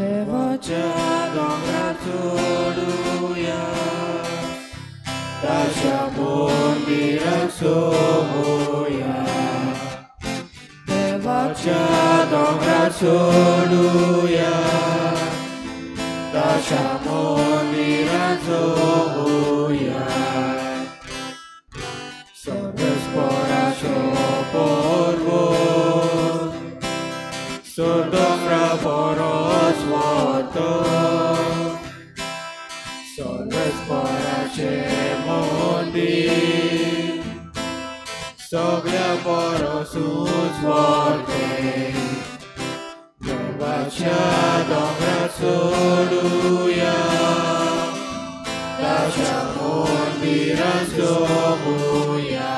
देवाच्या दोंगरार चोडुया ताच्या मंदिराक सोमुया देवाच्या दोंगरार चोडुया ताच्या मंदिराक सोमुया Sorbesporacio porvo Sordomra poros voto Sorbesporacie mondi Soglia poros uzvorte Devacia dombra soduja Tacia mondira somuja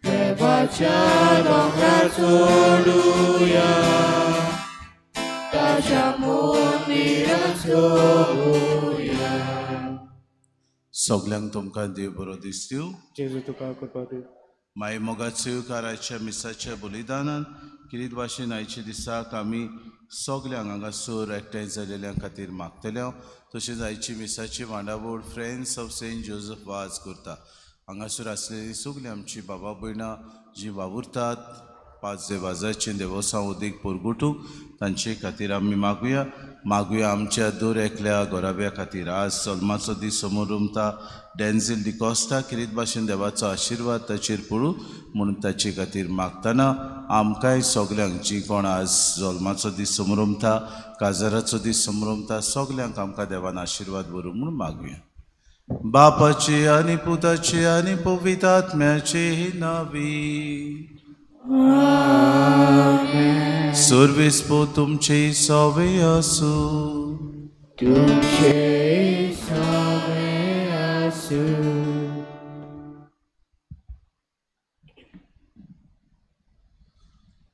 Devacia dombra soduja Tacia mondira somuja सगळ्यांक तुमकां देव बरो दीस दिवं. जेजू तुका कृपा दी. माय मोगाच्या काराच्या मिसाच्या बलिदानान किरीत भाशेन आयच्या दिसाक आमी सगळ्यांक हांगासर एकठांय जालेल्या खातीर मागतले. तशेंच आयची मिसाची वांडावळ फ्रेंड्स ऑफ सेंट जोसेफ वाज करता. हांगासर आसलेली सगळीं आमची बाबा भयणां जीं वावुरतात पांच देवाजाचें देवसांव उदीक परगुटूंक तांचे खातीर आमी मागुया आमच्या दर एकल्या घोराब्या खातीर. आज सल्माचो दीस समोर उमता डेन्झिल डिकॉस्टा किरीत भाशेन देवाचो आशिर्वाद ताचेर पडूं म्हणून ताचे खातीर मागतना आमकांय सगळ्यांक जीं कोण आज जल्माचो दीस समोर उमता काजाराचो दीस समोर उमता सगळ्यांक आमकां देवान आशिर्वाद भरूं म्हणून मागुया. बापाचे आनी पुताचे आनी पवित्र आत्म्याचे नांवी. सर्वेस्पो तुमचे सवे आसूं. तुमचे सवे आसूं.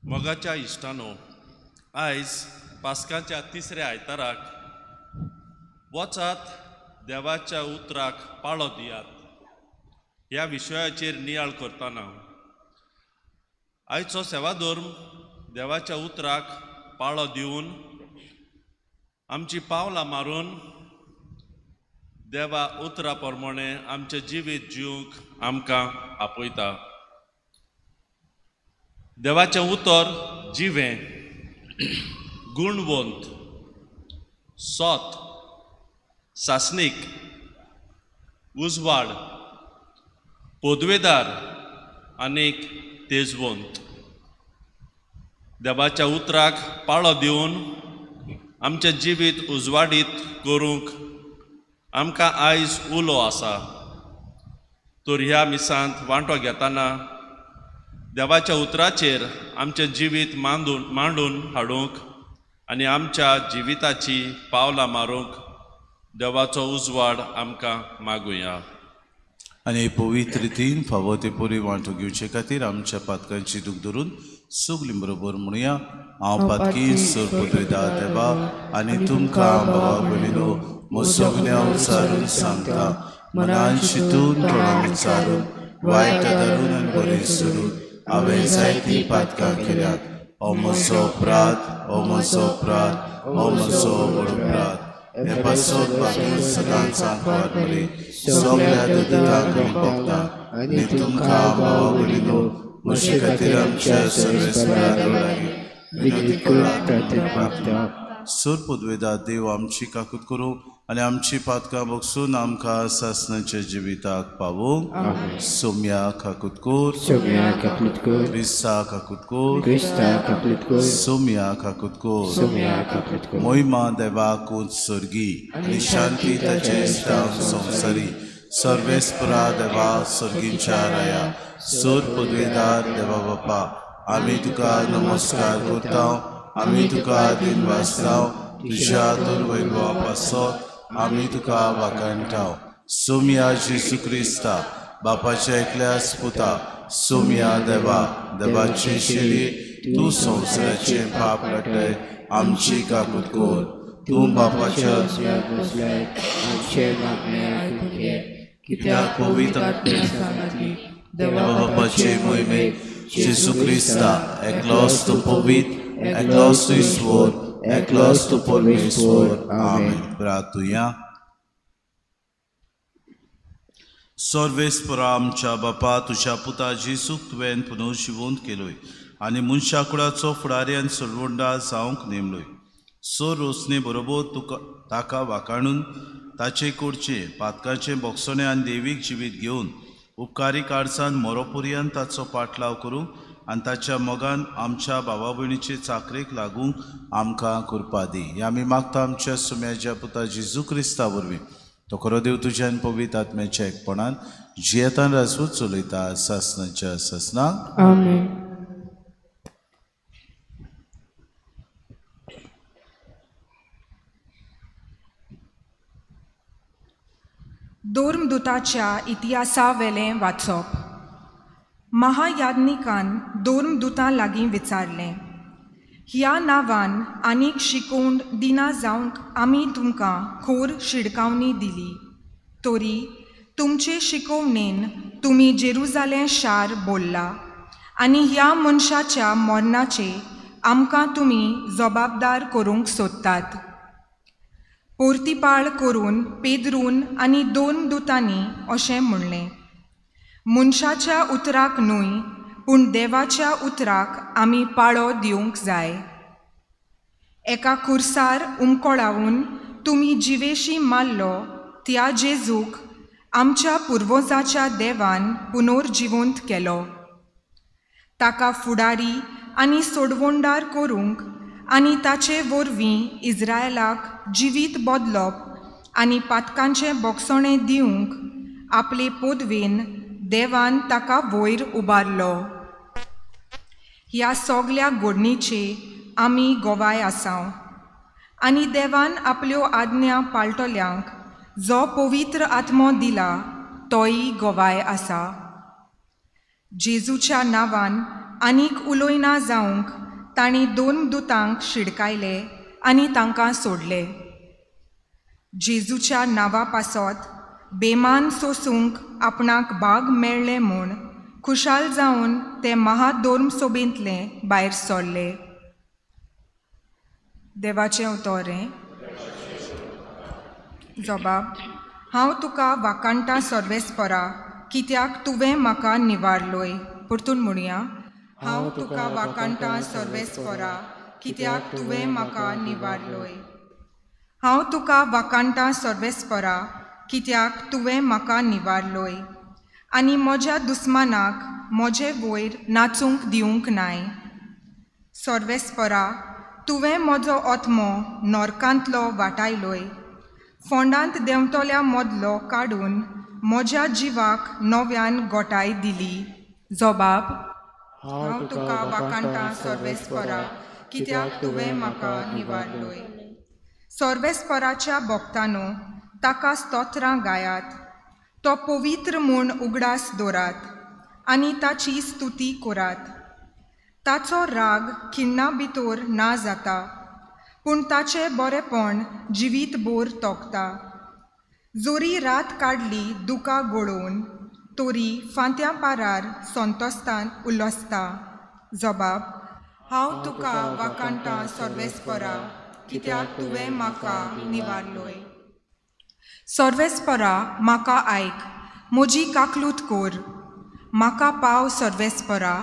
मोगाच्या इश्टानो, आयज पास्काच्या तिसऱ्या आयताराक वचात देवाच्या उतराक पाळो दियात ह्या विशयाचेर नियाळ करतना आयचो सेवाधर्म देवाच्या उतराक पाळो दिवन आमची पावलां मारून देवा उतरा प्रमाणे आमचें जिवीत जिवंक आमकां आपयता. देवाचें उतर जिवें गुणवंत सोत सासनीक उजवाड पोदवेदार आनीक तेजवंत. देवाच्या उतराक पाळो दिवन आमचें जिवीत उजवाडीत करूंक आमकां आयज उलो आसा. तर ह्या मिसांत वांटो घेतना देवाच्या उतराचेर आमचें जिवीत मांडून हाडूंक आनी आमच्या जिविताची पावलां मारूंक देवाचो उजवाड आमकां मागुया. आनी पवित्र रितीन फावो ते पोरी वांटो घेवचे खातीर आमच्या पातकांची दूख धरून सगळीं बरोबर म्हणुया. हांव पातकी सर पदवेदार देवा आनी तुमकां बाबा भयणीनो म्हज्या सगळ्या उचारून सांगता. मनान चिंतून तोंडान विचारून वायट धरून आनी बरें सोडून हांवें जायतीं पातकां केल्यात. हो म्हजो अपराध, हो म्हजो अपराध, हो म्हजो व्हड अपराध. हे पासत बाजून सदांच सांगपाक बरे सगळ्या दुदांक आमी भोगता आनी तुमकां बाबा भयणीनो म्हजे खातीर आमच्या सर्वेस्परा लागीं विनंती करात प्रार्थना मागता. सर पदवेदार देव आमची काकूत करूं आनी आमची पातकां भोगसून आमकां सासणाच्या जिविताक पावोवंक. सोम्या काकूत कोर, सोम्या काकूत कोर. क्रिस्ता काकूत कोर, क्रिस्ता काकूत कोर. सोम्या काकूत कोर. सोम्या काकूत कोर. मोहिमा देवाक उत्सर्गी आनी शांती ताचे इश्टांक संवसारी. सर्वेस्परा देवा सर्गींच्या राया सर पदवेदार देवा बापा आमी तुका नमस्कार करता. आमी तुका दिन वाचता. तुज्या तर वैभवा पासत आमी तुका वाखाणटा. सोम्या जेजू क्रिस्ता बापाच्या एकल्या पुता. सोम्या देवा देवाचे शेळी तूं संवसाराचे पाप काडटाय आमची काकूत कोर. तूं बापाच्या कित्याक पवित्र देवा बापाचे मोहिमेक जेजू क्रिस्ता एकलोच तो पवित्र एकलोच तो ईश्वर एकलोच तूं परमेश्वर. आमेन. प्रार्थुया. सर्वेस्परा आमच्या बापा, तुझ्या पुता जेसूक तुवें पुनर्जिवंत केलोय आनी मनशा कुळाचो फुडारी आनी सरवंडा जावंक नेमलोय. सो रोसने बरोबर तुका ताका वाकाणून ताचे कडचे पातकाचे बोगसणे आनी देवीक जिवीत घेवन उपकारी कारसान मरोपर्यंत ताचो पाटलाव करूंक आनी ताच्या मोगान आमच्या भावा भयणीचे चाकरेक लागूंक आमकां कृपा दी. हे आमी मागता आमच्या सुम्याच्या पुता जेजू क्रिस्ता वरवीं. तो खरो देव तुज्यान पवित्र आत्म्याच्या एकपणान जियेतान राजवत चलयता सासनाच्या सासनाक. आमेन. दोर्मदूताच्या इतिहासा वेलें वाचप. महायाज्ञिकान दोर्मदूतां लागीं विचारलें, ह्या नांवान आनीक शिकोवण दिना जावंक आमी तुमकां खोर शिडकावणी दिली. तोरी तुमचे शिकोवणेन तुमी जेरुजालेम शार बोल्ला आनी ह्या मनशाच्या मरणाचे आमकां तुमी जबाबदार करूंक सोदतात. पोर्तिपाळ करून पेद्रून आनी दोर्मदूतांनी अशें म्हणलें, मनशाच्या उतराक न्हय पूण देवाच्या उतराक आमी पाळो दिवंक जाय. एका खुर्सार उमकोळावून तुमी जिवेशी मारलो त्या जेजूक आमच्या पुर्वजाच्या देवान पुनर्जिवंत केलो. ताका फुडारी आनी सोडवणदार करूंक आनी ताचे वरवीं इस्रायलाक जिवीत बदलप आनी पातकांचें बोगसणें दिवंक आपले पदवेन देवान ताका वयर उबारलो. ह्या सगल्या घडणीचे आमी गोवाय आसाव आनी देवान आपल्यो आज्ञा पाळटल्यांक जो पवित्र आत्मो दिला तोय गोवाय आसा. जेजूच्या नांवान आनीक उलोयना जावंक तांणी दोर्मदूतांक शिडकायले आनी तांकां सोडले. जेजूच्या नांवा पासत बेमान सोसूंक आपणाक भाग मेळ्ळे म्हूण खुशाल जावन ते महादोर्म सोबेंतले भायर सरले. देवाचें उतोरें. जबाब. हांव तुका वाकाणटा सर्वेस्परा, कित्याक तुवें म्हाका निवारलोय. परतून म्हणया, हांव तुका वाकाणटा सर्वेस्परा, कित्याक तुवें म्हाका निवारलोय. हांव तुका वाकाणटा सर्वेस्परा, कित्याक तुवें म्हाका निवारलोय आनी म्हज्या दुस्मानाक म्हजे वयर नाचूंक दिवंक नाय. सर्वेस्परा, तुवें म्हजो आत्मो नरकांतलो वाटायलोय, फोंडांत देंवतल्या मदलो काडून म्हज्या जिवाक नव्यान गोठाय दिली. जबाब. हांव तुका वाकाणटा सर्वेस्परा, कित्याक तुवें म्हाका निवारलोय. सर्वेस्पराच्या भक्तांनो, ताका स्तोत्रां गायात. तो पवित्र म्हूण उगडास दवरात आनी ताची स्तुती करात. ताचो राग खिण्णा भितर ना जाता, पूण ताचें बरेपण जिवीतभर तोखता. जोरी रात काडली दुकां गळोवन, तोरी फांत्या पारार संतोस्तान उल्लसता. जबाब. हांव तुका वाकाणटा सर्वेस्परा, कित्याक तुवें म्हाका निवारलोय. सर्वेस्परा, म्हाका आयक, म्हजी काकलूत कोर. म्हाका पाव सर्वेस्परा,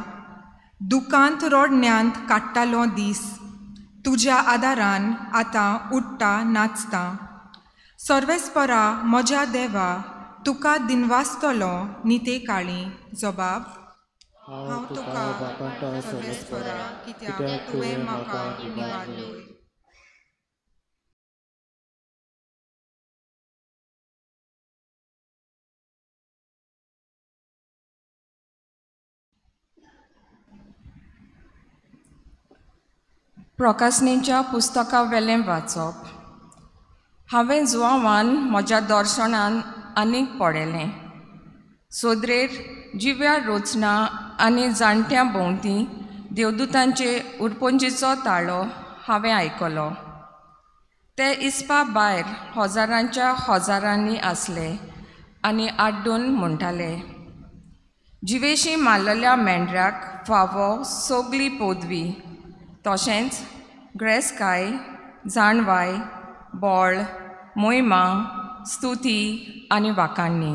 दुकांत रोडण्यांत काडटालो दीस. तुज्या आदारान आतां उठ्ठा नाचता. सर्वेस्परा, म्हज्या देवा, तुका दिनवासतलो निते काळी. जबाब. हांव तुका वाकाणटा सर्वेस्परा, कित्याक तुवें म्हाका निवारलोय. प्रकाशनेच्या पुस्तका वेलें वाचप. हांवें जुवांवान म्हज्या दर्शनान आनीक पळयलें. सोदरेर जिव्या रोचना आनी जाणट्यां भोंवती देवदूतांचे उरपंजीचो ताळो हांवें आयकलो. ते इस्पा भायर हजारांच्या हजारांनी आसले आनी आड्डून म्हणटाले, जिवेशी मारलेल्या मेंढऱ्याक फावो सगली पदवी, तशेंच ग्रेस्काय, जाणवाय, बोळ, मोहिमा, स्तुती आनी वाखाणणी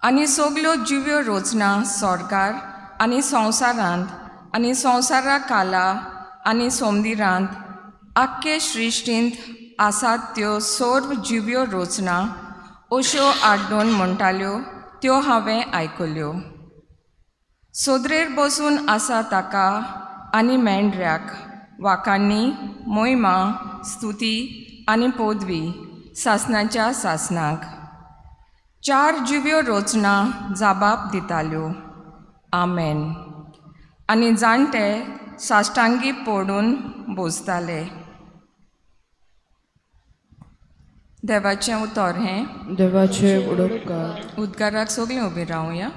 आनी सगल्यो जिव्यो रोजना स्वर्गार आनी संवसारांत आनी संवसारा काला आनी सोमदिरांत आख्खे सृश्टींत आसात त्यो सर्व जिव्यो रोजना अश्यो आड्डून म्हणटाल्यो त्यो हांवें आयकल्यो. सोदरेर बसून आसा ताका आनी मेंढऱ्याक वाखाणणी, मोहिमा, स्तुती आनी पदवी सासणाच्या सासणाक. 4 जिव्यो रोजना जाबाब दिताल्यो, आमेन. आनी जाणटे साश्टांगी पडून बोजताले. देवाचें उतर हें. देवाचे उडोपकार. उद्गाराक सगळीं उबीं रावया.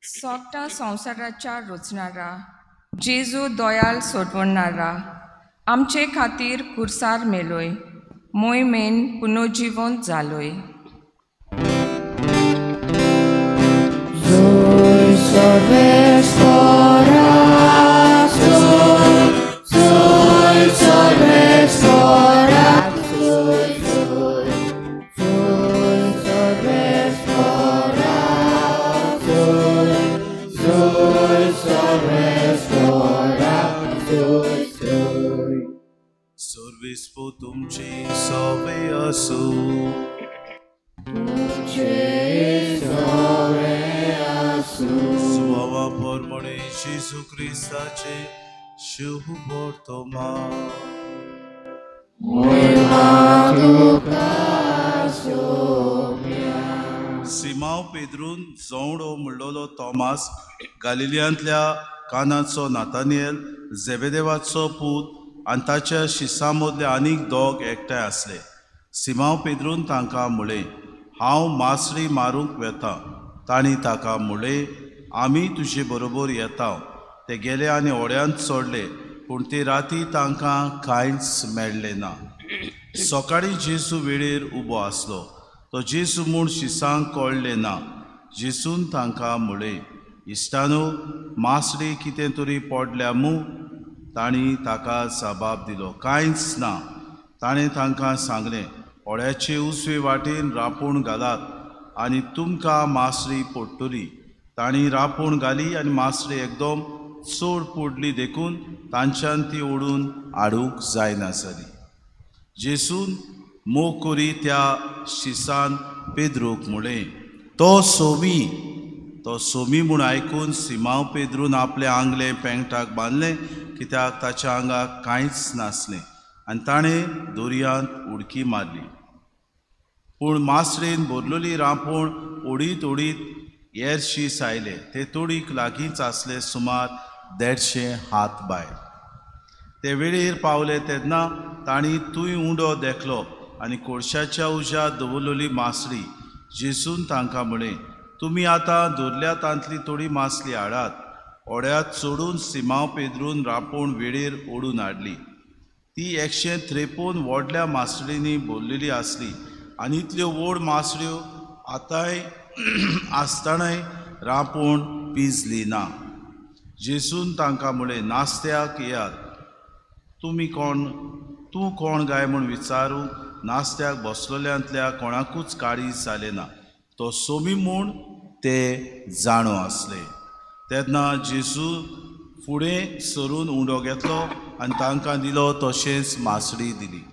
सोगटा संवसाराच्या रुचणारा जेजू दोयाल सोडवणारा आमचे खातीर कुर्सार मेलोय, मोहिमेन पुनर्जिवंत जालोय. सर्वेस्पो तुमचे सवे असो. सुवावा परमणे जेजू क्रिस्ताचे शुभ वर्तमा. सिमाव पेद्रून जवडो म्हणलोलो तोमास, गालिलियांतल्या कानाचो नातानिएल, झेबेदेवाचो पूत आनी ताच्या शिसां मदले आनीक दोग एकठांय आसले. सिमाव पेद्रून तांकां म्हळें, हांव मासळी मारूंक वेतां. तांणी ताका म्हळें, आमी तुजे बरोबर येता. ते गेले आनी ओड्यांत चडले, पूण ते राती तांकां कांयच मेळ्ळें ना. सकाळीं जेजू वेळेर उबो आसलो. तो जेजू म्हूण शिसांक कळ्ळें ना. जेजून तांकां म्हळें, इश्टानो, मासळी कितें तरी पडल्या मूं? तांणी ताका जबाब दिलो, कांयच ना. ताणें तांकां सांगलें, ओड्याचे उजवे वाटेन रापूण घालात आनी तुमकां मासळी पडटली. तांणी रापूण घाली आनी मासळी एकदम चड पडली देखून तांच्यान ती ओडून हाडूंक जायना जाली. जेजून मोग करी त्या शिसान पेद्रूक म्हळें, तो सोमी. तो सोमी म्हूण आयकून सिमाव पेद्रून आपले आंगले पेंगटाक बांदलें, कित्याक ताच्या आंगाक कांयच नासलें, आनी ताणें दर्यांत उडकी मारली. पूण मासळेन भरलेली रांपोण ओडीत ओडीत येरशीं आयले. ते तोडीक लागींच आसले सुमार 150 हात भायर. ते वेळेर पावले तेन्ना तांणी तुंय उंडो देखलो आनी कोळशाच्या उज्यात दवरलेली मासळी. जेजून तांकां म्हळें, तुमी आतां दर्यांतांतली थोडी मासली हाडात. ओड्यांत चडून सिमाव पेद्रून रापूण वेळेर ओडून हाडली. ती 153 व्हडल्या मासळींनी भरलेली आसली, आनी इतल्यो व्हड मासळ्यो आतांय आसतनाय रापूण पिजली ना. जेजून तांकां म्हळें, नास्त्याक येयात. तूं कोण गाय म्हूण विचारूंक नास्त्याक बसलेल्यांतल्या कोणाकूच काळीज जालें ना. तो सोमी म्हूण ते जाणो आसले. तेन्ना जेजू फुडें सरून उंडो घेतलो आनी तांकां दिलो, तशेंच मासळी दिली.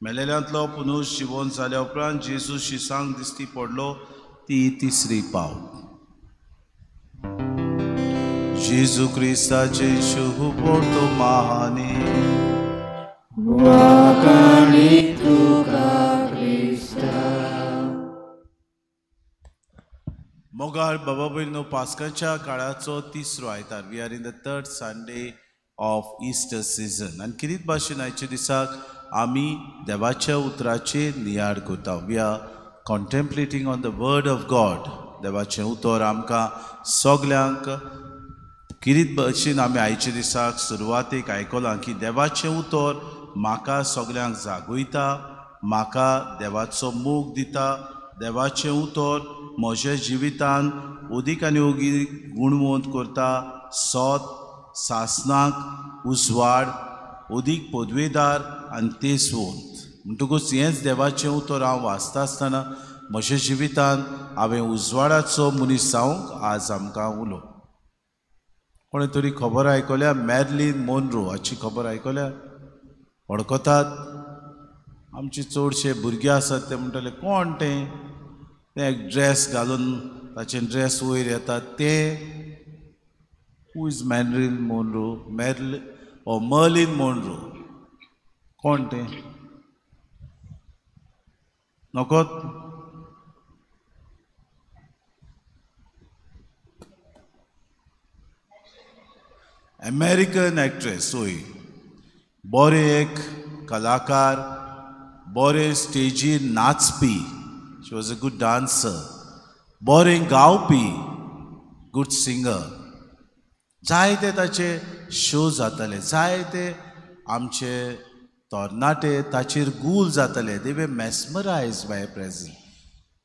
मेलेल्यांतलो पुनर्जिवंत जाल्या उपरांत जेजू शिसांक दिश्टी पडलो ती तिसरी पावट. जेजू क्रिस्ताचे शुभ वर्तमा महाने. मोगाळ बाबा भयणो, पास्काच्या काळाचो तिसरो आयतार. We are in the 3rd Sunday of Easter season. आनी किरीत भाशेन आयच्या दिसाक आमी देवाच्या उतराचेर नियाळ करता. We are contemplating on the word of God. देवाचें उतर आमकां सगल्यांक किरीत भशेन आमी आयच्या दिसाक सुरवातेक आयकलां की देवाचें उतर म्हाका सगल्यांक जागयता, म्हाका देवाचो मोग दिता. देवाचें उतर म्हज्या जिवितान ओदीक आनी ओदीक गुणवंत करता, सोत सासनाक उजवाड, ओदीक पदवेदार आनी तेसवंत. म्हणटकूच हेंच देवाचें उतर हांव वाचता आसतना म्हज्या जिवितान हांवें उजवाडाचो मनीस जावंक आज आमकां उलो. कोणे तरी खबर आयकल्या मॅर्लिन मोनरो हाची खबर आयकल्या? वळखतात? आमचे चडशे भुरगे आसात ते म्हणटले कोण तें एक ड्रेस घालून ताचे ड्रेस वयर येतात ते. Who is Marilyn Monroe? Marilyn Monroe कोण तें? नकोत? अमेरिकन एक्ट्रेस वय, बरे एक कलाकार, बरे स्टेजीर नाचपी, she was a good dancer, बरें गावपी, गुड सिंगर. जायते ताचे शो जाताले, जायते आमचे तरणाटे ताचेर गूल जाताले. They were mesmerised by presence.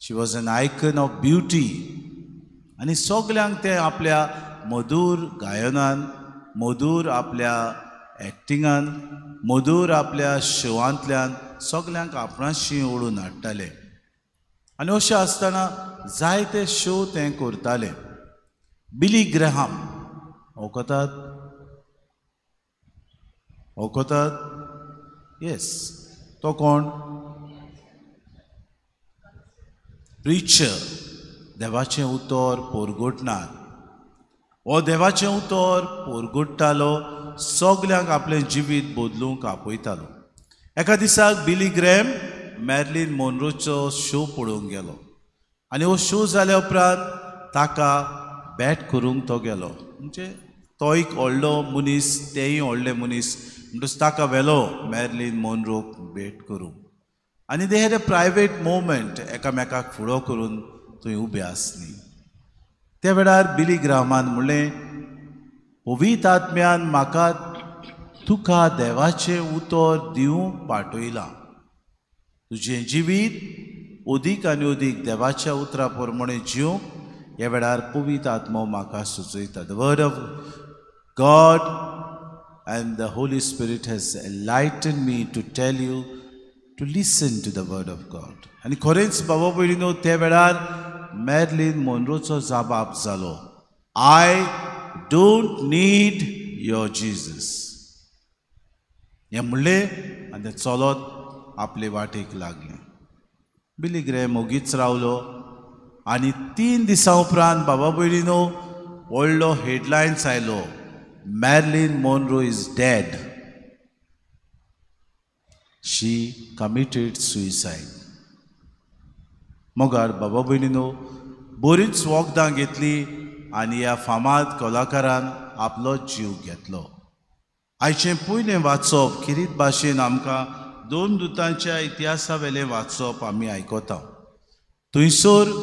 She was an icon of beauty. आनी सगल्यांक ते आपल्या मधूर गायनान, मधूर आपल्या एक्टिंगान, मधूर आपल्या शोवांतल्यान सगल्यांक आपणाशी ओडून हाडटाले. आनी अशें आसतना जायते शो ते करताले. बिली ग्रॅहम वळखतात? वळखतात? येस. तो कोण? प्रिचर. देवाचें उतर पोरगोटणार. हो देवाचें उतर पोरगोट्टालो, सगल्यांक आपलें जिवीत बदलूंक आपयतालो. एका दिसाक बिली ग्रॅम मॅर्लिन मोनरोचो शो पळोवंक गेलो आनी हो शो जाल्या उपरांत ताका बॅट करूंक तो गेलो. म्हणजे तो एक व्हडलो मनीस, तेय व्हडले मनीस, म्हणटच ताका व्हेलो मॅर्लिन मोनरोक भेट करूंक. आनी they had a private moment, एकामेकाक फुडो करून थंय उबे आसली. त्या वेळार बिली ग्रामान म्हणलें, पवित्र आत्म्यान म्हाका तुका देवाचें उतर दिवंक पाठयलां. तुजें जिवीत ओदीक आनी ओदीक देवाच्या उतरा प्रमाणे जिवंक ह्या वेळार पवित्र आत्मो म्हाका सुचयता. The word of God and the Holy Spirit has enlightened me to tell you to listen to the word of God. आनी खरेंच बाबा भयणीनो त्या वेळार मॅर्लिन मोनरोचो जबाब जालो, I don't need your Jesus. हें म्हणलें आनी तें चलत आपले वाटेक लागलें. बिली ग्रॅम ओगीच रावलो आनी 3 दिसां उपरांत बाबा भयणीनो व्हडलो हेडलायन्स आयलो, Marilyn Monroe is dead. She committed suicide. मोगार बाबा भयणीनो बरीच वखदां घेतली आनी ह्या फामाद कलाकारान आपलो जीव घेतलो. आयचें पयलें वाचप किरीत भाशेन आमकां 2 दुतांच्या इतिहासा वेलें वाचप आमी आयकता. थंयसर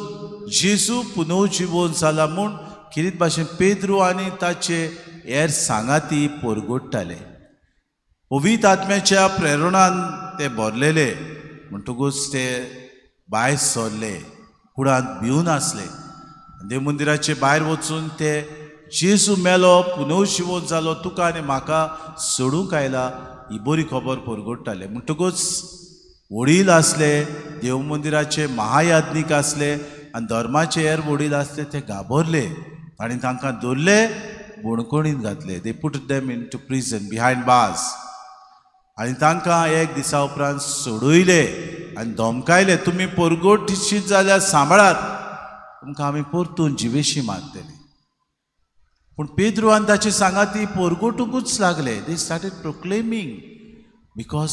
जेजू पुनर्जिवन जाला म्हूण किरीत भाशेन पेद्रू आनी ताचे हेर सांगाती पोरगोडटाले. पवित्र आत्म्याच्या प्रेरणान ते भरलेले म्हणटकूच ते भायर सरले, कुडांत भिवन आसले. देव मंदिराचे भायर वचून ते जेजू मेलो, पुनर्जिवन जालो, तुका आनी म्हाका सोडूंक आयला ही बरी खबर पोरगोडटाले. म्हणटकूच वडील आसले, देव मंदिराचे महायाज्ञीक आसले आनी धर्माचे हेर वडील आसले ते घाबरले आनी तांकां धरले, बोणकोणीत घातले. They put them into prison behind bars. आनी तांकां 1 दिसा उपरांत सोडयले आनी धमकायले, तुमी पोरगोटशीत जाल्यार सांबाळात, तुमकां आमी परतून जिवेशी मारतले. पूण पेद्रू आनी ताचे सांगाती पोरगोटूंकूच लागले. They started proclaiming because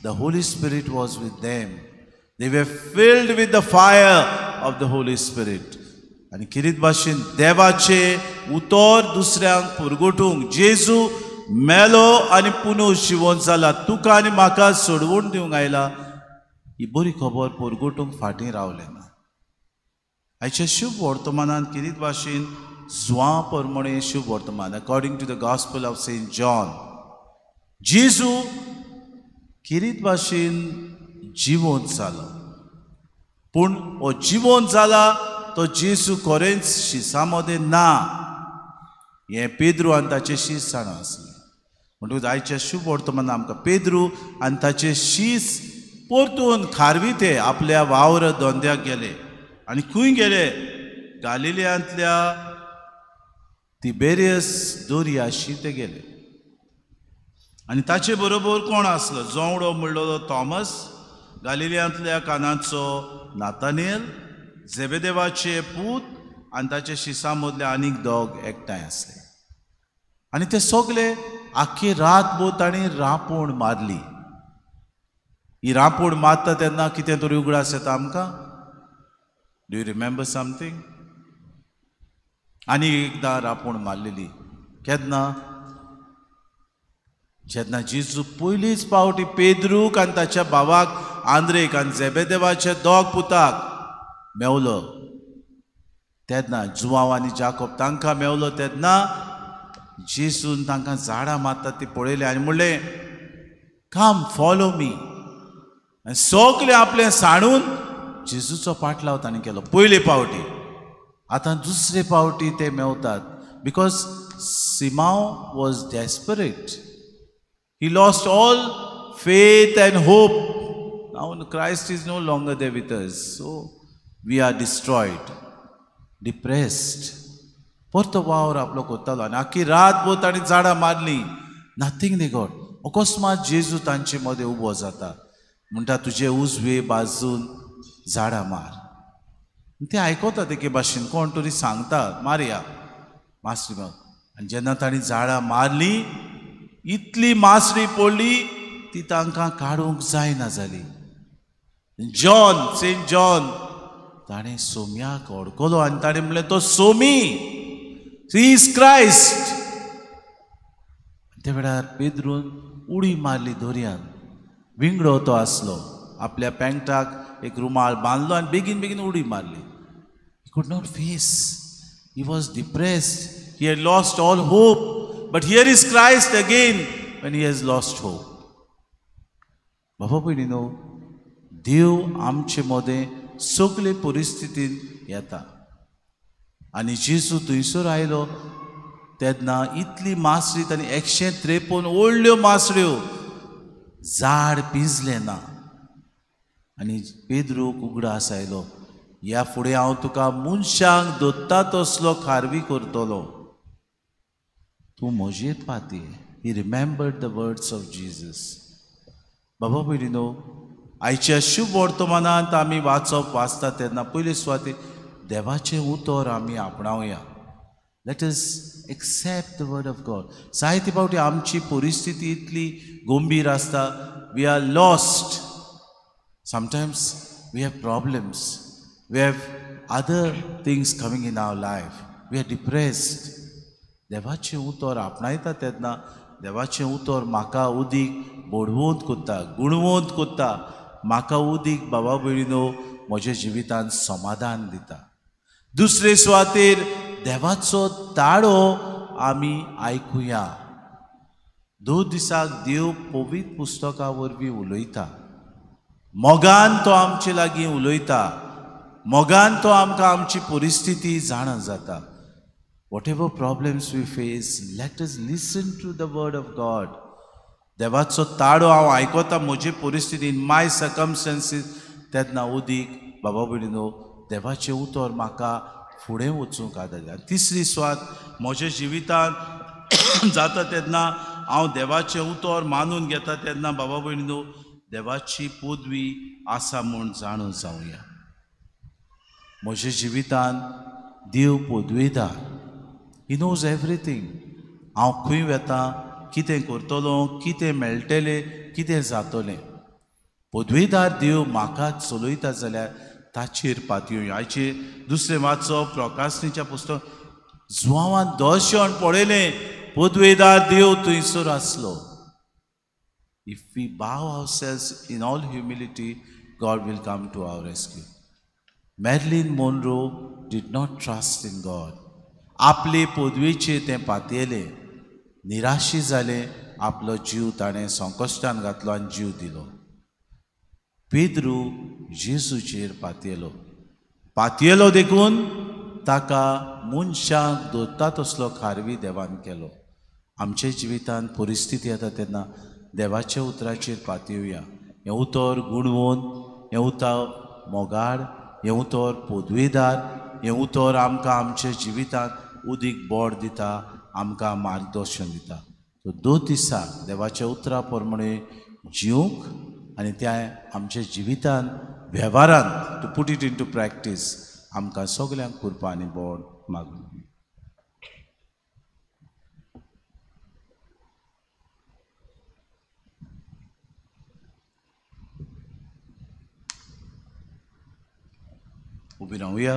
the Holi spirit was with them. They were filled with the fire of the Holi spirit. आनी किरीत भाशेन देवाचे उतर दुसऱ्यांक पुरगोटूंक, जेजू मेलो आनी पुनर्जिवन जाला, तुका आनी म्हाका सोडवून दिवंक आयला, ही बरी खबर परगोटूंक फाटीं रावलें ना. आयच्या शुभ वर्तमानांत किरीत भाशेन जुवां प्रमाणे शुभ वर्तमान according to the gospel of Saint John जेजू किरीत भाशेन जिवंत जालो. पूण हो जिवंत जाला तो जेजू खरेंच शिसा मदें ना हें पेद्रू आनी ताचे शीस जाणा आसलें. म्हणटकूच आयच्या शुभ वर्तमानांत आमकां पेद्रू आनी ताचे शीस परतून खारविते आपल्या वावर धंद्याक गेले आनी खंय गेले गालिलियांतल्या तिबेरियस दर्याशी ते गेले. आनी ताचे बरोबर कोण आसलो? जोवडो म्हणलो थॉमस, गालिलियांतल्या कानाचो नातानेल, झेबेदेवाचे पूत आनी ताचे शिसां मदले आनीक दोग एकठांय आसले. आनी ते सगळे आख्खी रातभर तांणी रांपोण मारली. ही रांपोण मारता तेन्ना कितें तरी उगडास येता आमकां. Do you remember something? आनी एकदां रांपोण मारलेली केन्ना? जेन्ना जेजू पयलींच पावटी पेद्रूक आनी ताच्या भावाक आंद्रेक आनी झेबेदेवाच्या दोग पुताक मेवलो तेन्ना जुवांव आनी जाकोब तांकां मेवलो तेन्ना जेजून तांकां झाडां मारतात ती पळयलें आनी म्हणलें कम फॉलो मी. आनी सगळें आपलें साणून जेजूचो पाटलाव तांणी केलो पयले पावटी. आतां दुसरे पावटी ते मेवतात because Simon was desperate. He lost all faith and hope. Now Christ is no longer there with us, so we are destroyed, depressed. परतो वावर आपलो कोत्तालो आनी आख्खी रातभर तांणी झाडां मारली. Nothing they got. अकस्मात जेजू तांचे मदें उबो जाता म्हणटा तुजे उजवे बाजून झाडां मार. ते आयकता एके भाशेन कोण तरी सांगता मारया मासरी मार. आनी जेन्ना तांणी झाडां मारली इतली मासरी पडली ती तांकां काडूंक जायना जाली. जॉन, सेंट जॉन ताणें सोम्याक ओडकलो आनी ताणें म्हणलें तो सोमी, ही इज क्रायस्ट. ते वेळार पेद्रून उडी मारली दर्यांत. विंगडो तो आसलो आपल्या पॅन्टाक एक रुमाल बांदलो आनी बेगीन बेगीन उडी मारली. He could not face. He was depressed. He had lost all hope. But here is Christ again when he has lost hope. बाबा भयणीनो, देव आमचे मदें सगळे परिस्थितीन येता आनी जेजू थंयसर आयलो तेन्ना इतली मासरी तांणी 153 व्हडल्यो मासऱ्यो झाड पिंजलें ना. आनी पेद्रूक उगडास आयलो ह्या फुडें हांव तुका मनशांक दोत्ता तसलो खारवी करतलो. तूं म्हजेर पाती. He remembered the words of Jesus. बाबा भयणीनो, आयच्या शुभ वर्तमानांत आमी वाचता तेन्ना पयले सुवातेर देवाचें उतर आमी आपणावया. Let us accept the word of God. जायते फावटी आमची परिस्थिती इतली गंभीर आसता. We are lost. Sometimes we have problems. We have other things coming in our life. We are depressed. देवाचें उतर आपणायता तेन्ना देवाचें उतर म्हाका उदीक बोडवंत कोत्ता, गुणवंत कोत्ता. म्हाका उदीक बाबा भयणीनो म्हज्या जिवितांत समाधान दिता. दुसरे सुवातेर देवाचो ताळो आमी आयकुया. 2 दिसाक देव पवित्र पुस्तका वरवीं उलयता. मोगान तो आमचे लागीं उलयता. मोगान तो आमकां आमची परिस्थिती जाणा जाता. Whatever problems we face, let us listen to the word of God. देवाचो ताळो हांव आयकता म्हजी परिस्थिती इन माय सर्कमस्टन्सीस तेन्ना उदीक बाबा भयणीनो देवाचें उतर म्हाका फुडें वचूंक आदार. तिसरी स्वात म्हज्या जिवितांत जाता तेन्ना हांव देवाचें उतर मानून घेता तेन्ना बाबा भयणीनो देवाची पदवी आसा म्हूण जाणून जावया. म्हज्या जिवितांत देव पदवेदार. He knows everything. हांव खंय वेता, कितें करतलो, कितें मेळटलें, कितें जातलें. पदवेदार देव म्हाका चलयता जाल्यार ताचेर पातयो. आयचे दुसरें वाचप प्रकाशनीच्या पुस्तक जुवांवान दर्शन पळयलें पदवेदार देव थंयसर आसलो. If we bow ourselves in all humility, God will come to our rescue. Marilyn Monroe did not trust in God. आपले पदवेचे ते पातयेले, निराशी जाले, आपलो जीव ताणें संकश्टान घातलो आनी जीव दिलो. पेद्रू जेजूचेर पातयेलो देखून ताका मनशाक दोत्ता तसलो खारवी देवान केलो. आमच्या जिवितांत परिस्थिती येता तेन्ना देवाच्या उतराचेर पातयेवया. हें उतर गुणवोन, हें उतर मोगाड, हें उतर पदवेदार, हें उतर आमकां आमच्या जिवितांत उदीक बोड दिता, आमकां मार्गदर्शन दिता. सो 2 दिसाक देवाच्या उतरा प्रमाणे जिवंक आनी त्या आमच्या जिवितांत वेव्हारांत to put it into practice आमकां सगल्यांक कृपा आनी बोड मागून. उबी रावया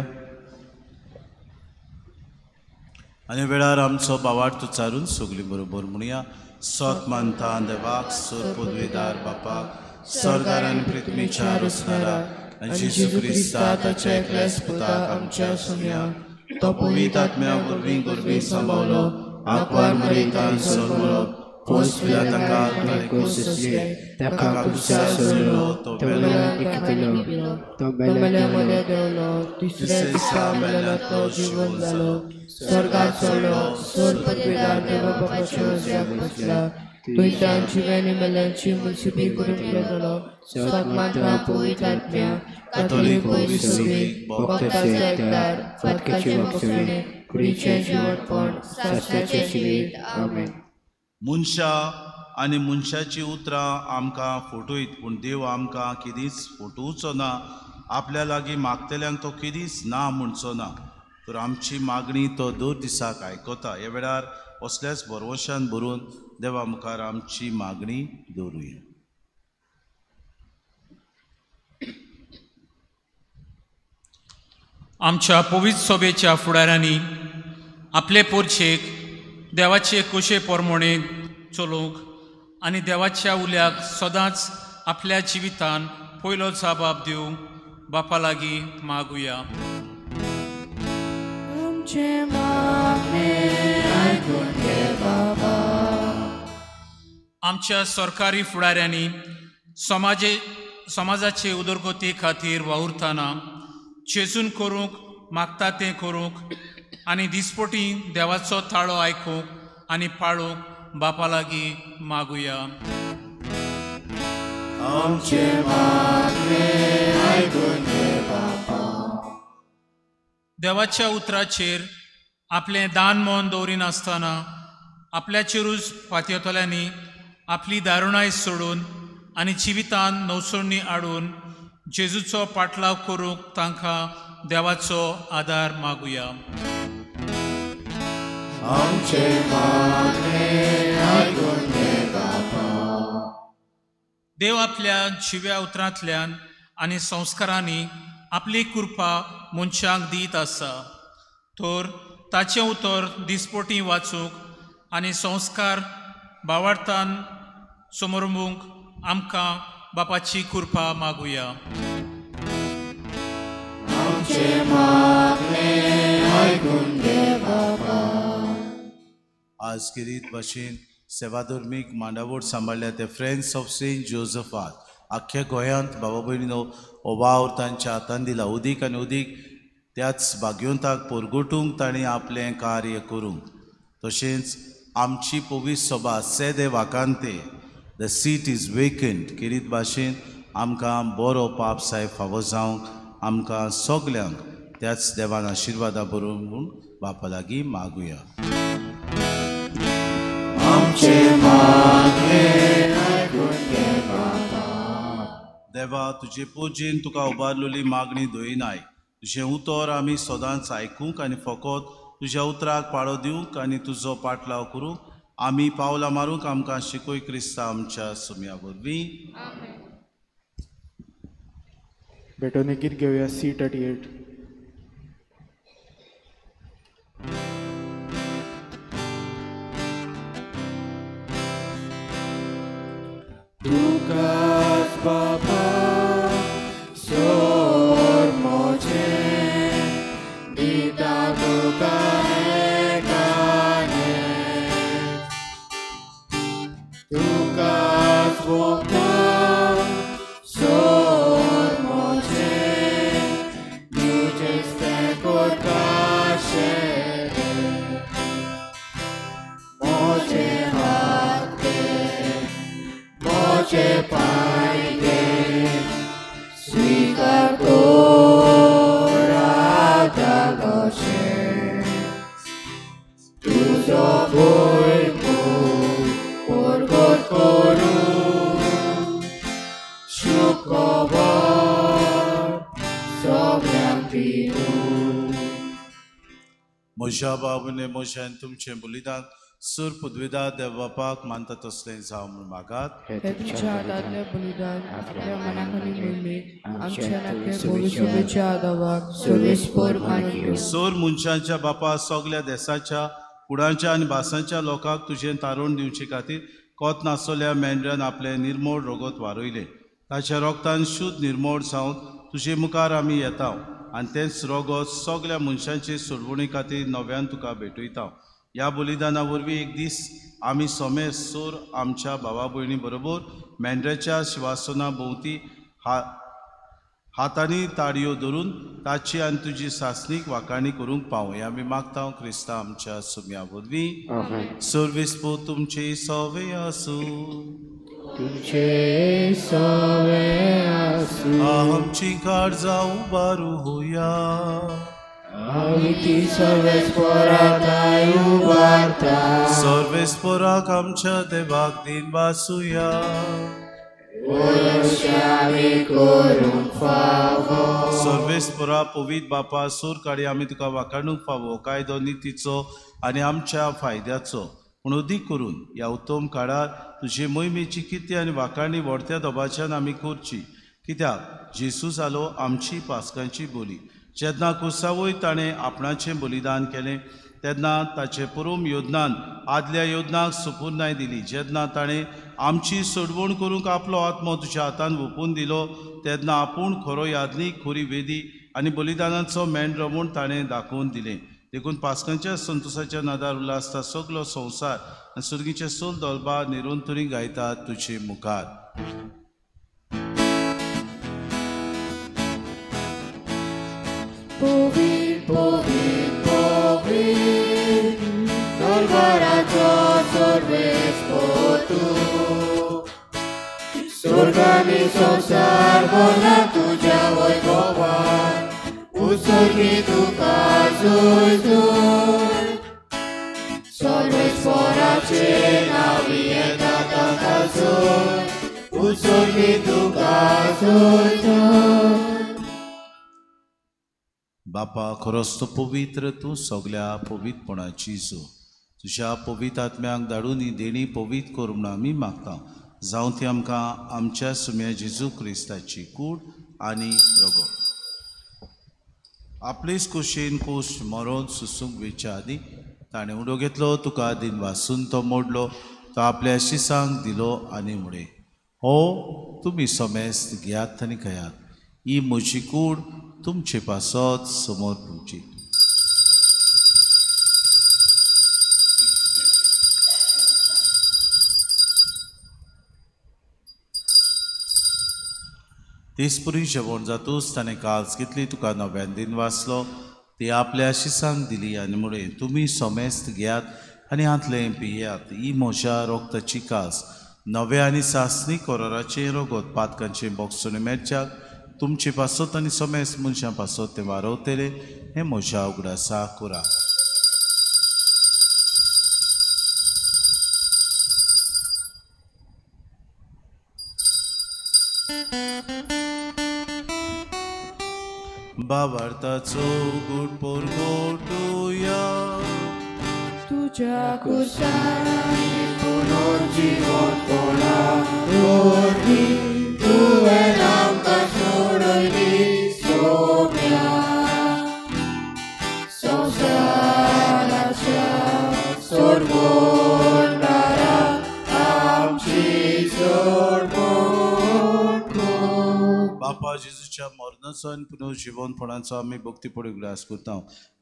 आनी वेळार आमचो बावार्थ उच्चारून सगलीं बरोबर म्हणुया. सत मानता देवाक, सर पदवेदार बापाक, स्वर्गार आनी पृथ्वीच्या रचणारा आनी जेजू क्रिस्ता ताच्या एकल्या पुताक आमच्या सुमया, तो पवित्र आत्म्या वरवीं गर्भेंत सांबावलो, आंकवार मरयतान सल्लो, पोस पिलाताका ताणे कोसले, ताका क्रुसार चडलो, तो मेलो, तो मेल्यामध्ये देवलो, तिसऱ्या दिसा मेल्यातलो जीवन जालो, स्वर्गात चडलो, स्वर पदवीदार देवा बापाच्या उजव्याक बसला, तुयच्यान जिवेनी मेल्यांची मुलसिबी करून गेलो, सत्मांता पवित्र आत्म्या, कातोलीक पवित्र सभे, भक्तांचे एकदार, फातकाचे मोक्षणे, कुडीचें जीवनपण, सासऱ्याचें जिवीत. आमेन. मनशा आनी मनशाची उतरां आमकां फटयत, पूण देव आमकां केदींच फटोवचो ना. आपल्या लागीं मागतल्यांक तो केदींच ना म्हणचो ना. तर आमची मागणी तो 2 दिसाक आयकता. ह्या वेळार असल्याच भरवशान भरून देवा मुखार आमची मागणी दवरुया. आमच्या पवित्र सभेच्या फुडाऱ्यांनी आपले पोरचेक देवाचे कुशे प्रमाणे चलोवंक आनी देवाच्या उल्याक सदांच आपल्या जिवितान पयलो जबाब दिवंक बापा लागीं मागुया. आमच्या सरकारी फुडाऱ्यांनी समाजाचे उदरगती खातीर वावुरतना जेजून करूंक मागता तें करूंक आनी दिसपटी देवाचो ताळो आयकूंक आनी पाळूंक बापा लागीं मागुया. देवाच्या उतराचेर आपलें दान मोन दवरिनासतना आपल्याचेरूच फातयतल्यांनी आपली दारुणाय सोडून आनी जिवितांत नवसोडणी हाडून जेजूचो पाटलाव करूंक तांकां देवाचो आदार मागुया. देव आपल्या जिव्या उतरांतल्यान आनी संस्कारांनी आपली कृपा मनशांक दीत आसा. तर ताचें उतर दिसपोटी वाचूंक आनी संस्कार बावार्थान समोरूंक आमकां बापाची कृपा मागुया. आज किरीत भाशेन सेवाधर्मीक मांडावळ सांबाळल्या ते फ्रेंड्स ऑफ सेंट जोझफात आख्ख्या गोंयांत बाबा भयणीनो हो वावर तांच्या हातान दिला. उदीक आनी उदीक त्याच भाग्यवंताक परगटूंक तांणी आपलें कार्य करूंक. तशेंच आमची पवित्र सभा सेदे वाकांते द सीट इज वेकंट किरीत भाशेन आमकां बरो पाप साहेब फावो जावंक आमकां सगल्यांक त्याच देवान आशिर्वादा बरोवन म्हूण बापा लागीं मागुया. देवा तुजे पोजेन तुका उबारलेली मागणी दोयनाय. तुजें उतर आमी सदांच आयकूंक आनी फकत तुज्या उतराक पाळो दिवंक आनी तुजो पाटलाव करूंक आमी पावलां मारूंक आमकां शिकोय क्रिस्ता आमच्या सुम्या वरवीं. भेटोन गीत घेवया C38. तुकाच बाबा म्हज्या बाबूने मोशान तुमचें बलिदान सूर पदवीदार देव बापाक मानता तसलें जावं म्हूण मागात हे तुमच्या हातांतलें बलिदान आपल्या मनाखाली मोहिमेक आमच्या नाके भविष्यच्या आदावाक सर्वेस्पर मानून सोर मनशांच्या बापा सगल्या देशाच्या कुडांच्या आनी भासांच्या लोकांक तुजें तारण दिवचे खातीर कोत नासलेल्या मेंढऱ्यान आपले निर्मोळ रगत वारयले ताच्या रोगतान शुद्ध निर्मोळ जावन तुजे मुखार आमी येता आनी तेंच रगत सगल्या मनशांचे सोडवणी खातीर नव्यान तुका भेटयता ह्या बलिदाना वरवीं एक दीस आमी सोमे सोर आमच्या भावा भयणी बरोबर मेंढऱ्याच्या शिवासना भोंवती हातांनी ताळयो धरून ताची आनी तुजी सासणीक वाखाणी करूंक पावय आमी मागता क्रिस्ता आमच्या सुम्या वरवीं सर्वेस्पो तुमचे सवे आसूं तुमचे सवे आसूं आमची काळजां उबारू होया आमी ती सर्वेस्पराक उबारता सर्वेस्पराक आमच्या देवाक दिन वासुया सर्वेस्परा पवित्र बापा सूर काडी आमी तुका वाखाणूक फावो कायदो नितीचो आनी आमच्या फायद्याचो पूण अदीक करून ह्या उत्तम काळार तुजे मोहिमेची कितें आनी वाखाणी व्हडत्या दोबाच्यान आमी करची कित्याक जेसू जालो आमची पासकांची बोली जेन्ना कुसावय ताणें आपणाचें बलिदान केलें तेन्ना ताचे परम योजनान आदल्या योजनाक सुपूर्णाय दिली जेन्ना ताणें आमची सोडवण करूंक आपलो आत्मो तुज्या हातान ओपून दिलो तेन्ना आपूण खरो यादनीक खरी वेदी आनी बलिदानाचो मेंढरो म्हूण ताणें दाखोवन दिलें देखून पासकांच्या संतोशाच्या नादार उल्हासता सगलो संवसार आनी सुर्गीचे सोल दोलबार निरंतरी गायतात तुजे मुखार Povit, povit, povit, dolvarato sorvespo tu. Sorgani sosar bona tuja वैभवान, उसर्गी तुका जोय जोय. सर्वेस्पराचे नावी येता ताका जोय, उसर्गी तुका जोय जोय. बापा खरोच तो पवित्र तूं सगल्या पवित्रपणाची जो तुज्या पवित्र आत्म्याक धाडून ही देणी पवित्र कर म्हूण आमी मागता जावं ती आमकां आमच्या सुम्या जेजू क्रिस्ताची कूड आनी रगत आपलीच खोशेन खोश मरोन सुसूंक वेच्या आदी ताणें उडो घेतलो तुका दिन वासून तो मोडलो तो आपल्या शिसांक दिलो आनी मुडे हो तुमी सोमेस्त घेयात आनी खयात ही म्हजी कूड तुमचे पासत समोर तुमची तेसपुरी जेवण जातूच ताणें काल्स कितली तुका नव्यान दिन वाचलो ती आपल्या शिसांक दिली आनी मुळे तुमी सोमेस्त घेयात आनी हातलें पियात ही म्हज्या रोगताची कास नवे आनी सासणी कोराराचें रगत पातकांचें बोगसोने मेरच्याक तुमचे पासत आनी सोमेस्त मनशां पासत ते वारवतले हें म्हज्या उगडासा कुरा बाबार्थाचो गूड पोरगोटुया तुझ्या कुसानी पुनर्जीवन कोणा दोरी तुवें आमकां सोडयली सोम्या संवसाराच्या सोडवणारा आमची सोडवण कर. बापा जेजूच्या मरणाचो आनी पुनर्जीवनपणाचो आमी भक्तीपडी उगडास करता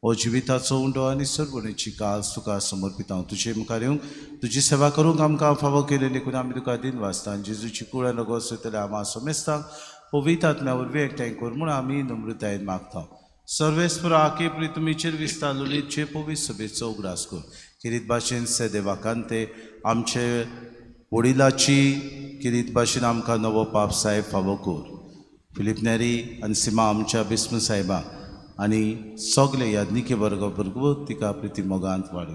हो जिविताचो उंडो आनी सर्वणेची कास तुका समर्पिता तुजे मुखार येवंक तुजी सेवा करूंक आमकां फावो केले देखून आमी तुका दिन वाचता जेजूची कुळां लगोस वयतले आमा सोमेस्तांक पवित्र आत्म्या वरवीं एकठांय कर म्हूण आमी नम्रतायेन मागता सर्वेस्पर आके प्रितुमीचेर विस्तार लोलयेचे पवित्र सभेचो उगडास कर किरीत भाशेन सेदेवाकांते आमचे वडिलाची किरीत भाशेन आमकां नवो पाप साहेब फावो कर फिलिप नेरी आनी सिमा आमच्या बिस्म साहेबा आनी सगळे यादनिके वर्ग भरगवत तिका प्रिती मोगांत वाडय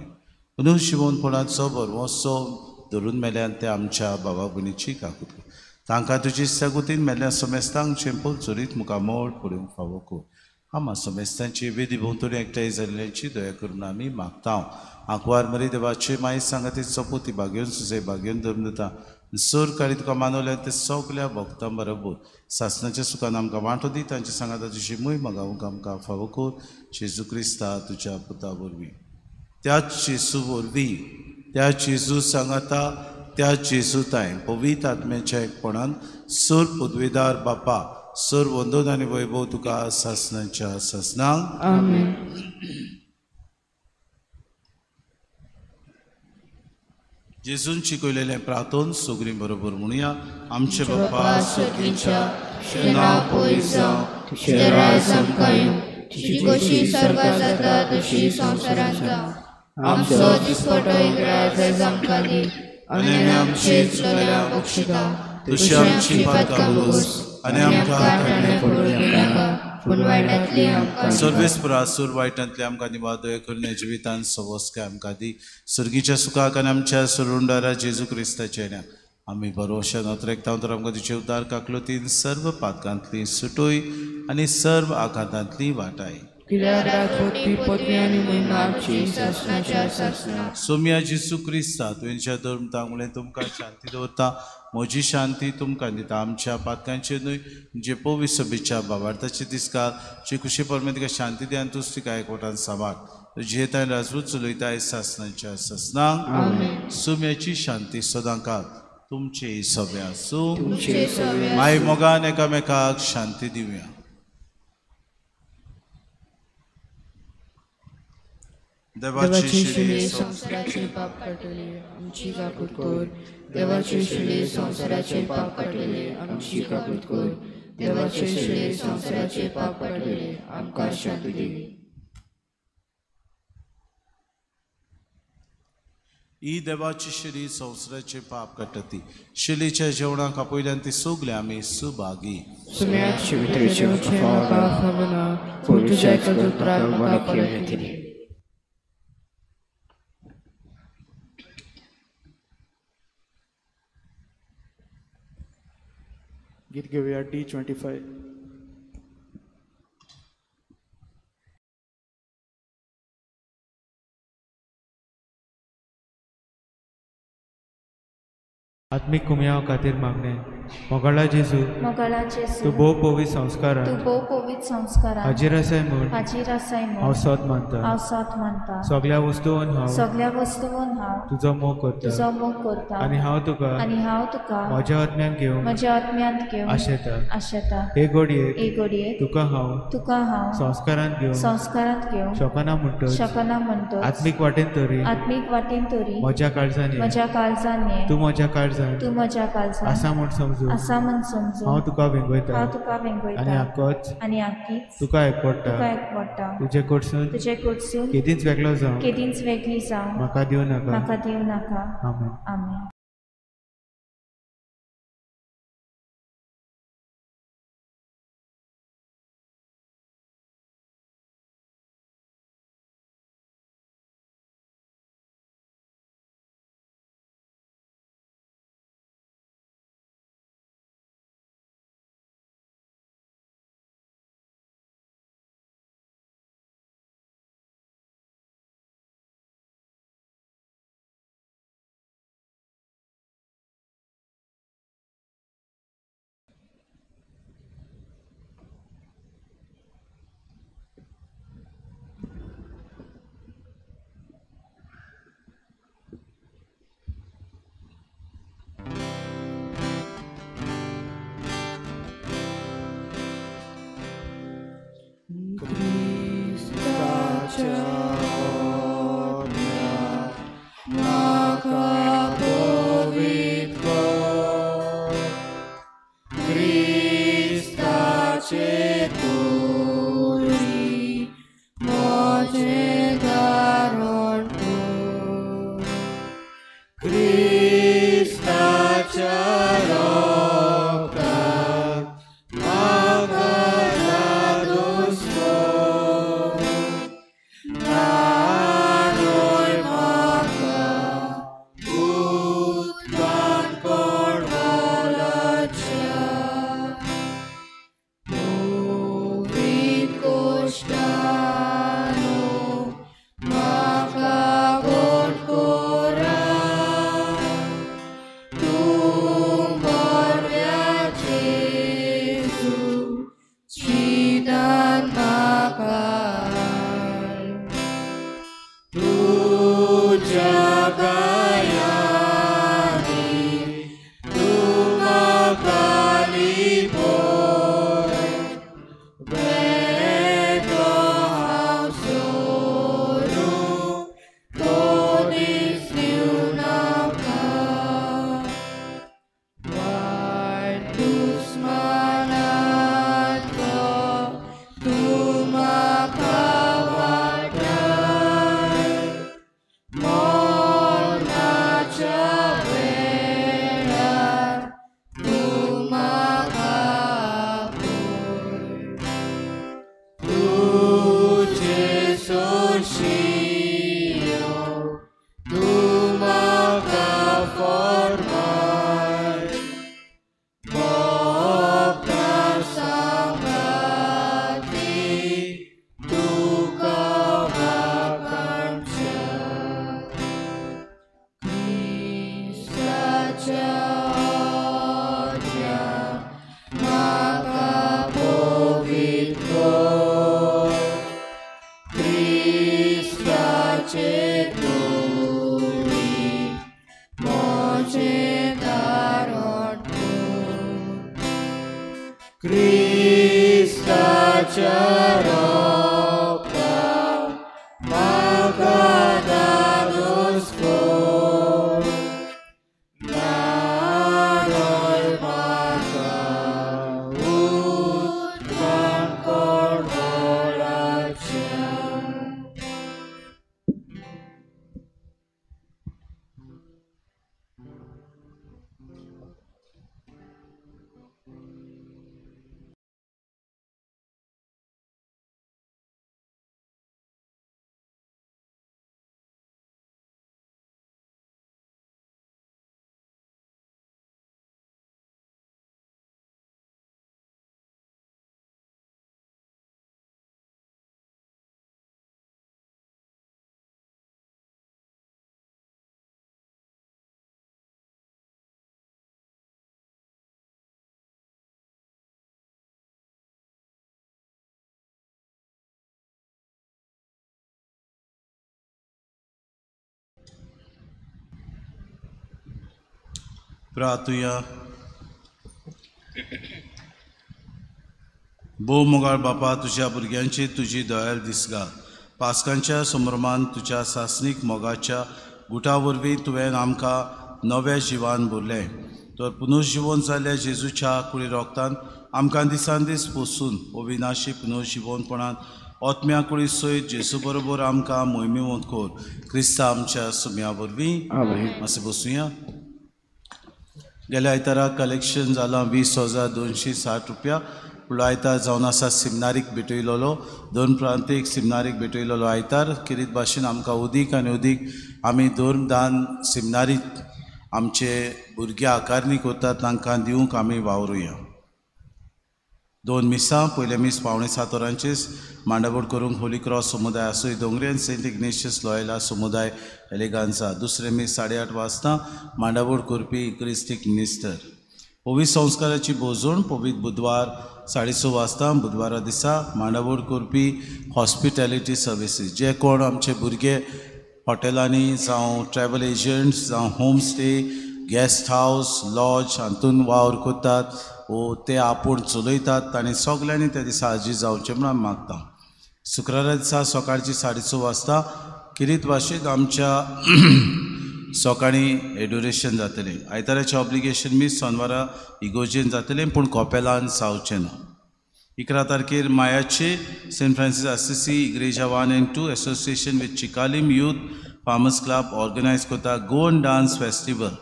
पुनर्शिवणपणाचो बरवोत्सव धरून मेल्यान ते आमच्या भावा भयणीची काकूत कर तांकां तुजी सगुतीन मेल्ल्या सोमेस्तांक चेंपल चोरीत मुखामोळ पडूंक फावो कर आम्हा समेस्तांची वेदी भोंवतणी एकठांय जाल्ल्यांची दया करून आमी मागता आंकवार मरी देवाचे माई सांगाती चपोती बागेवन सुजे बागेवन धरून दिता सोर काळी तुका मानवल्या ते सगल्या भक्तां बरोबर सासणाच्या सुखान आमकां वांटो दी तांच्या सांगाता तुजी मूय मागावूंक आमकां फावो कर जेजू क्रिस्ता तुज्या पुता वरवीं त्याच जेजू वरवीं त्या जेजू सांगाता त्या जेजू ताय पवित्र आत्म्याच्या एकपणान सोर पदवेदार बापा सोर वंदन आनी वैभव तुका सासणाच्या सासणांक आमेन. जेजून शिकयलेलें प्रार्थन सगळीं बरोबर म्हणुया. आमचे बाप्पा सुर्गीच्या तुझें नांव पवित्र जावं तुझें राज्य आमकां येवं तुजी कशी स्वर्गांत जाता तशी संवसारांत जावं आमचो दिसपटो इकरार आयज आमकां दी आनी आमचे चुकल्यांक बक्षिता तशी आमची पातकां भोस आनी आमकां काटणे पडूंक नाका पूण वायटांतली आमकां सर्वेस्परा सूर वायटांतले आमकां निवादय करून जिवितांत सवस्काय आमकां दी सर्गीच्या सुखाक आनी आमच्या सुरुंडारा जेजू क्रिस्ताचे आमी बरोवशा नोतरेकता तर आमकां तुजे उद्दार काकलोतीन सर्व पातकांतली सुटोय आनी सर्व आघातांतली वाटाय सोम्या जेजू क्रिस्ता तुवेंच्या धर्म तांगुळे तुमकां शांती दवरता म्हजी शांती तुमकां दिता आमच्या पातकांचे न्हय जे पवी सभेच्या भावार्थाचे दिसकार जे खुशी परमे तिका शांती दी आनी तूं तिका एकवटान सांबाळ जे ताणें राजवूत चलयताय सासणाच्या सासणांक सोम्याची शांती सदांकाळ तुमचे सभे आसूं माय मोगान एकामेकाक शांती दिवया. देवाची शिले संवसाराचे पाप काटले आमची काकूट कर देवाची शिले संवसाराचे पाप काटले आमची काकूट कर देवाची शिले संवसाराचे पाप काटले आमकां शांती दी. ही देवाची शिली संवसाराचे पाप काटती शिलेच्या जेवणाक आपयल्यान ती सगले आमी सुभागी. सुम्यात शिवित्रेचे म्हाका खबना पूण तुज्या एका दुत्राक म्हाका परत दिली. गीत घेऊया D25. आत्मिक कुमयाव खातीर मागणे मोगळा जेजू तूं भोव पवित्र संस्कारान हाजीर आसाय म्हूण हांव सत मानता सगळ्या वस्तूंवन हांव तुजो मोग करता आनी हांव तुका म्हज्या आत्म्यान घेवंक आशेता हे घडयेक तुका हांव संस्कारांत घेवंक शकना म्हणटच आत्मीक वाटेन तरी म्हज्या काळजांनी तूं म्हज्या काळजांत आसा म्हूण समजू हांव तुका वेंगयता आनी आख्खीच तुका एकवडटा तुजे कडसून केदींच वेगळी जावं म्हाका दिवं नाका. आमेन. प्रार्थुया. भोव मोगाळ बापा, तुझ्या भुरग्यांची तुजी दयाळ दिसगा. पास्कांच्या संभ्रमान तुझ्या सासणीक मोगाच्या गुटा वरवीं तुवें आमकां नव्या जिवान भरलें. तर पुनर्जिवन जाल्ल्या जेजूच्या कुडी रोगतान आमकां दिसान दीस पोसून अविनाशी पुनर्जिवनपणान ओतम्या कुडी सयत जेजू बरोबर आमकां मोहिमेवंत कोर. क्रिस्ता आमच्या सुम्या वरवीं. अशें बसूया. गेल्या आयताराक कलेक्शन जालां 20,260 रुपया. फुडलो आयतार जावन आसा सिमनारीक भेटयलोलो. 2 प्रांतीक सिमनारीक भेटयलोलो आयतार. किरीत भाशेन आमकां उदीक आनी उदीक आमी धर्मदान सिमनारीक आमचे भुरगे आकारणी करतात तांकां दिवंक आमी वावरुया. 2 मिसां. पयले मीस 6:45 वरांचेर मांडावळ करूंक होली क्रॉस समुदाय आसोय दोंगरी आनी सेंट इग्नेशियस लॉयला समुदाय एलेगांजा. दुसरे मीस 8:30 वाजता मांडावळ करपी इक्रिस्टीक मिनिस्टर. पवित्र संस्काराची भोजवण पवित्र बुधवार 6:30 वाजता बुधवारा दिसा मांडावळ करपी हॉस्पिटॅलिटी सर्विसीस. जे कोण आमचे भुरगे हॉटेलांनी जावं ट्रॅव्हल एजंट्स जावं home stay guest house lodge हातून वावर करतात वो ते आपूण चलयतात तांणी सगल्यांनी त्या दिसा हाजीर जावचें म्हणून मागता. शुक्रारा दिसा सकाळची 6:30 वाजता किरीत भाशेंत आमच्या सकाळीं एड्युरेशन जातलें. आयताराचें ऑब्लिगेशन मीस सोनवारा इगोजेन जातलें पूण कोपेलान जावचें ना. 11 तारखेर मायाचे सेंट फ्रांसीस असिसी इग्रेजा 1 and 2 association with Chicalim youth farmers club organise करता Goan dance festival.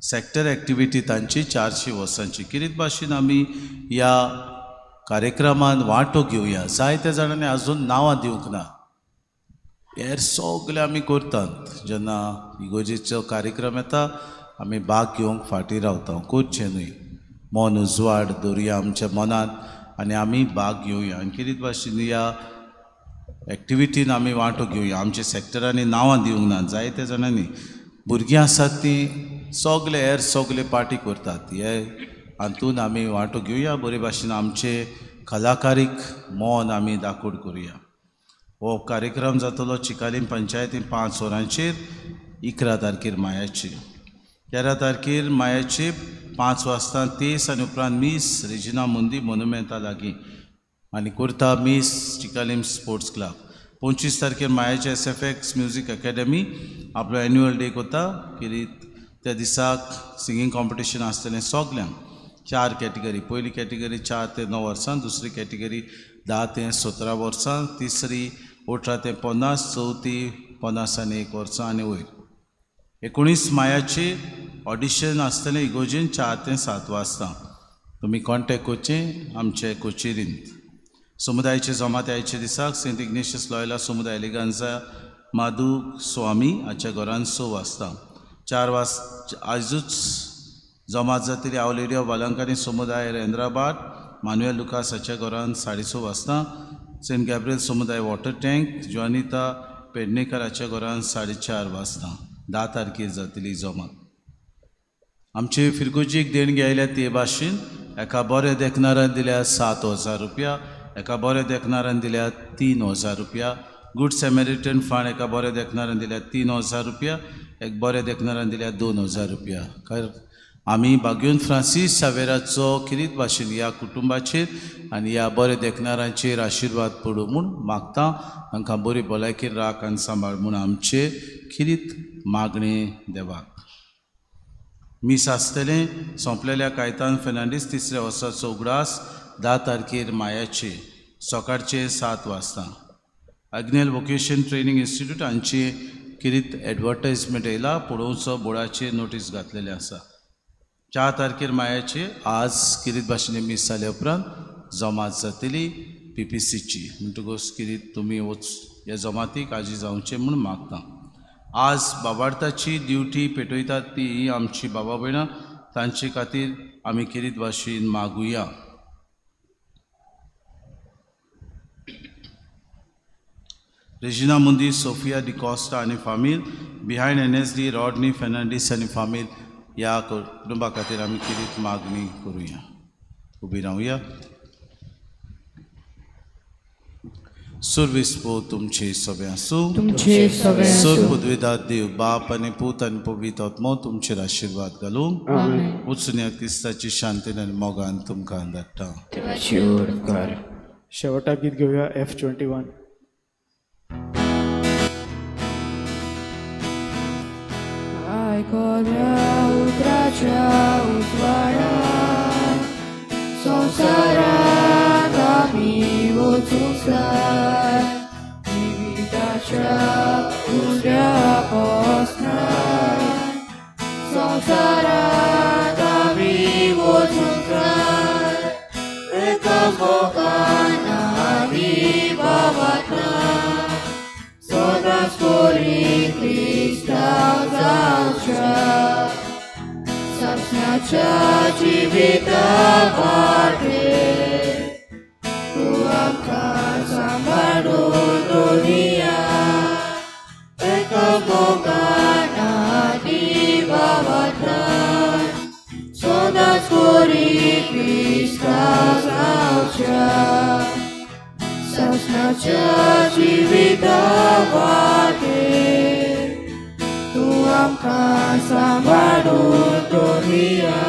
Sector activity तांची 400 वर्सांची. किरीत भाशेन आमी ह्या कार्यक्रमान वांटो घेवया. जायत्या जाणांनी आजून नांवां दिवंक ना. हेर सगळें आमी करतात. जेन्ना इगोजेचो कार्यक्रम येता आमी भाग घेवंक फाटीं रावता. करचें न्हय. मन उजवाड दवरया आमच्या मनांत आनी आमी भाग घेवया. आनी किरीत भाशेन ह्या एक्टिविटीन आमी वांटो घेवया. आमच्या सॅक्टरांनी नांवां दिवंक ना. जायत्या जाणांनी भुरगीं आसात तीं सगळे हेर सगळे पार्टी करतात. हे हातून आमी वांटो घेवया. बरे भाशेन आमचे कलाकारीक मोन आमी दाखोड करुया. हो कार्यक्रम जातलो चिकालीम पंचायतीन 5 वरांचेर 11 तारखेर मायाचेर. 13 तारखेर मायाचेर 5 वाजता तेस आनी उपरांत मीस रेजिना मुंदी मोन्युमेंटा लागीं आनी करता मीस चिकालीम स्पोर्ट्स क्लब. 25 तारखेर मायाचे SFX म्युजीक अकॅडमी आपलो एन्युअल डे करता. किरीत त्या दिसाक सिंगींग कॉम्पिटिशन आसतलें सगल्यांक. 4 कॅटेगरी. पयली कॅटेगरी 4 ते 9 वर्सां, दुसरी कॅटेगरी 10 ते 17 वर्सां, तिसरी 18 ते 50, चवथी 50 आनी 1 वर्सां आनी वयर. 19 मायाचे ऑडिशन आसतलें इगोजेन 4 ते 7 वाजता. तुमी कॉन्टॅक्ट करचें आमचे कोचेरींत. समुदायाचे जमात्याचे दिसाक सेंट इग्नेशियस लॉयला समुदाय एलिगांजा माधू स्वामी हाच्या घरान 6 वाजता 4 आजूच जमात जातली आवर लेडी ऑफ वालंकानी समुदाय हैदराबाद मानुएल लुकास हाच्या घरान 6:30 वाजता सेंट गॅब्रियल समुदाय वॉटर टँक जॉनिता पेडणेकर हाच्या घरान 4:30 वाजता 10 तारखेर जातली जमात. आमचे फिरकोजीक देणगी आयल्या ते भाशेन एका बरें देखणाऱ्यान दिल्या 7,000 रुपया, एका बरें देखणाऱ्यान दिल्या 3,000 रुपया. गुड सॅमेरिटन फंड एका बरें देखणाऱ्यान दिल्या 3,000 रुपया, एक बरें देखणाऱ्यान दिल्या 2,000 रुपया. आमी बागयोन फ्रांसीस सावेराचो किरीत भाशेन ह्या कुटुंबाचेर आनी ह्या बरें देखणाऱ्यांचेर आशिर्वाद पडूं म्हूण मागता. तांकां बरी भलायकेन राख आनी सांबाळ म्हूण आमचे किरीत मागणें देवाक. मीस आसतलें सोंपलेल्या कायतान फेर्नांडीस 3ऱ्या वर्साचो उगडास 10 तारखेर मायाचे सकाळचे 7 वाजता. अग्नेल वोकेशन ट्रेनिंग इन्स्टिट्यूट हांची किरीत एडवर्टायजमेंट येयला पळोवचो बोर्डाचेर नोटीस घातलेले आसा. 4 तारखेर मायाचे आज किरीत भाशेन मीस जाल्या उपरांत जमात जातली PPCची. म्हणटकूच किरीत तुमी वच ह्या जमातीक हाजीर जावचें म्हूण मागता. आज बाबार्थाची ड्युटी पेटयतात ती आमची बाबा भयणां तांचे खातीर आमी किरीत भाशेन मागुया. रेजिना मुंदी, सोफिया डिकॉस्टा आनी फामील, बिहायंड NSD रॉडनी फेर्नांडीस आनी फामील ह्या कुटुंबा खातीर आमी किरीत मागणी करुया. उबी रावया. सुरविस्पो तुमचे सगळे आसूं. सुर पदवीदार देव बाप आनी पूत आनी पवित्र आत्मो तुमचेर आशिर्वाद घालूं. वचून ह्या क्रिस्ताची शांतीन आनी मोगान तुमकां धाडटा. शेवटा गीत घेऊया F21. Aikoria utracia utwara संसारात आम्ही वचूंसार जिविताच्या दुसऱ्या पासनार संसारात आम्ही वचूंसार एकामेकान आमी बाबातना सदांच कोरी क्रिस्तांव जावच्या सपनाच्या जिविता वाटेर तूं आमकां सांबाळून दवरिया एकामेकान आनी बाबांतल्यान सदांच कोरी क्रिस्तांव जावच्या सपनाच्या जिविता वाटेर तूं आमकां सांबाळून दवरिया